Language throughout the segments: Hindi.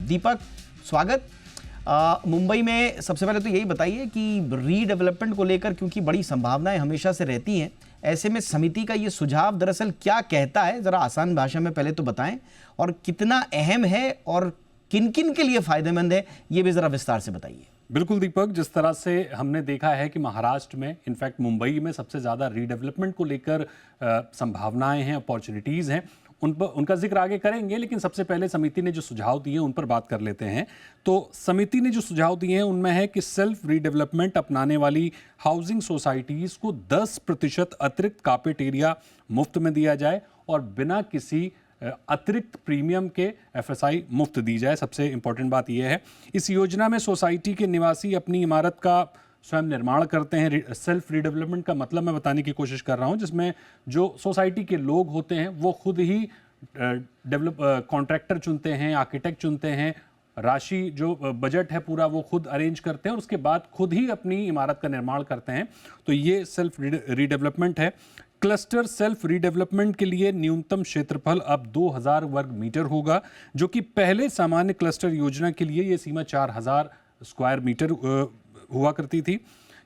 दीपक, स्वागत। मुंबई में सबसे पहले तो यही बताइए कि रीडेवलपमेंट को लेकर क्योंकि बड़ी संभावनाएं हमेशा से रहती हैं, ऐसे में समिति का ये सुझाव दरअसल क्या कहता है, जरा आसान भाषा में पहले तो बताएं, और कितना अहम है और किन किन के लिए फायदेमंद है, ये भी जरा विस्तार से बताइए। बिल्कुल दीपक, जिस तरह से हमने देखा है कि महाराष्ट्र में, इनफैक्ट मुंबई में सबसे ज़्यादा रीडेवलपमेंट को लेकर संभावनाएं हैं, अपॉर्चुनिटीज़ हैं, उनका जिक्र आगे करेंगे, लेकिन सबसे पहले समिति ने जो सुझाव दिए उन पर बात कर लेते हैं। तो समिति ने जो सुझाव दिए हैं उनमें है कि सेल्फ रीडेवलपमेंट अपनाने वाली हाउसिंग सोसाइटीज़ को 10% अतिरिक्त कार्पेट एरिया मुफ्त में दिया जाए और बिना किसी अतिरिक्त प्रीमियम के एफएसआई मुफ्त दी जाए। सबसे इंपॉर्टेंट बात यह है, इस योजना में सोसाइटी के निवासी अपनी इमारत का स्वयं निर्माण करते हैं। सेल्फ रीडेवलपमेंट का मतलब मैं बताने की कोशिश कर रहा हूं, जिसमें जो सोसाइटी के लोग होते हैं वो खुद ही कॉन्ट्रैक्टर चुनते हैं, आर्किटेक्ट चुनते हैं, राशि जो बजट है पूरा वो खुद अरेंज करते हैं और उसके बाद खुद ही अपनी इमारत का निर्माण करते हैं। तो ये सेल्फ रीडेवलपमेंट है। क्लस्टर सेल्फ रीडेवलपमेंट के लिए न्यूनतम क्षेत्रफल अब 2000 वर्ग मीटर होगा, जो कि पहले सामान्य क्लस्टर योजना के लिए ये सीमा 4000 स्क्वायर मीटर हुआ करती थी।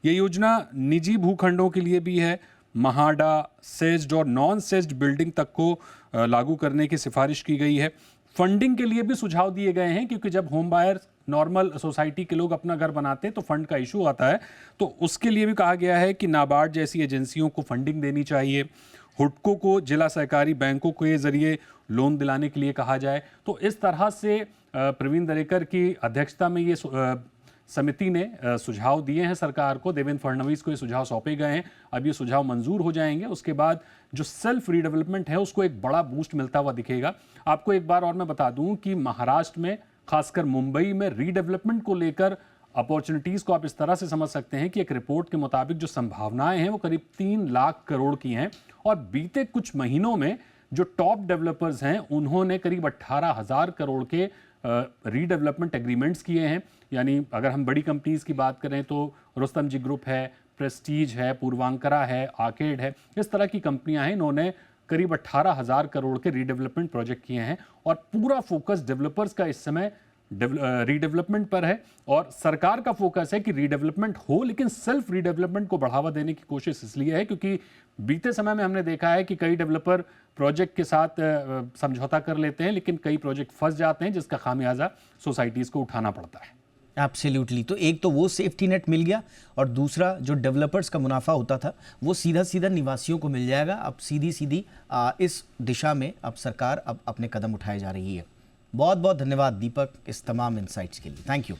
ये योजना निजी भूखंडों के लिए भी है। महाडा, सेज्ड और नॉन सेज्ड बिल्डिंग तक को लागू करने की सिफारिश की गई है। फंडिंग के लिए भी सुझाव दिए गए हैं, क्योंकि जब होम बायर नॉर्मल सोसाइटी के लोग अपना घर बनाते हैं तो फंड का इशू आता है, तो उसके लिए भी कहा गया है कि नाबार्ड जैसी एजेंसियों को फंडिंग देनी चाहिए। हुडको को जिला सहकारी बैंकों के जरिए लोन दिलाने के लिए कहा जाए। तो इस तरह से प्रवीण दरेकर की अध्यक्षता में ये समिति ने सुझाव दिए हैं सरकार को। देवेंद्र फडणवीस को ये सुझाव सौंपे गए हैं। अब ये सुझाव मंजूर हो जाएंगे, उसके बाद जो सेल्फ रीडेवलपमेंट है उसको एक बड़ा बूस्ट मिलता हुआ दिखेगा। आपको एक बार और मैं बता दूं कि महाराष्ट्र में, खासकर मुंबई में, रीडेवलपमेंट को लेकर अपॉर्चुनिटीज़ को आप इस तरह से समझ सकते हैं कि एक रिपोर्ट के मुताबिक जो संभावनाएं हैं वो करीब 3 लाख करोड़ की हैं। और बीते कुछ महीनों में जो टॉप डेवलपर्स हैं उन्होंने करीब 18,000 करोड़ के रीडेवलपमेंट एग्रीमेंट्स किए हैं। यानी अगर हम बड़ी कंपनीज की बात करें तो रुस्तम जी ग्रुप है, प्रेस्टीज है, पूर्वांकरा है, आर्केड है, इस तरह की कंपनियां हैं। इन्होंने करीब 18,000 करोड़ के रीडेवलपमेंट प्रोजेक्ट किए हैं और पूरा फोकस डेवलपर्स का इस समय रीडेवलपमेंट पर है। और सरकार का फोकस है कि रीडेवलपमेंट हो, लेकिन सेल्फ रीडेवलपमेंट को बढ़ावा देने की कोशिश इसलिए है क्योंकि बीते समय में हमने देखा है कि कई डेवलपर प्रोजेक्ट के साथ समझौता कर लेते हैं, लेकिन कई प्रोजेक्ट फंस जाते हैं, जिसका खामियाजा सोसाइटीज़ को उठाना पड़ता है। एब्सोल्युटली। तो एक तो वो सेफ्टी नेट मिल गया और दूसरा जो डेवलपर्स का मुनाफा होता था वो सीधा सीधा निवासियों को मिल जाएगा। अब सीधी सीधी इस दिशा में अब सरकार अब अपने कदम उठाए जा रही है। बहुत बहुत धन्यवाद दीपक इस तमाम इनसाइट्स के लिए। Thank you.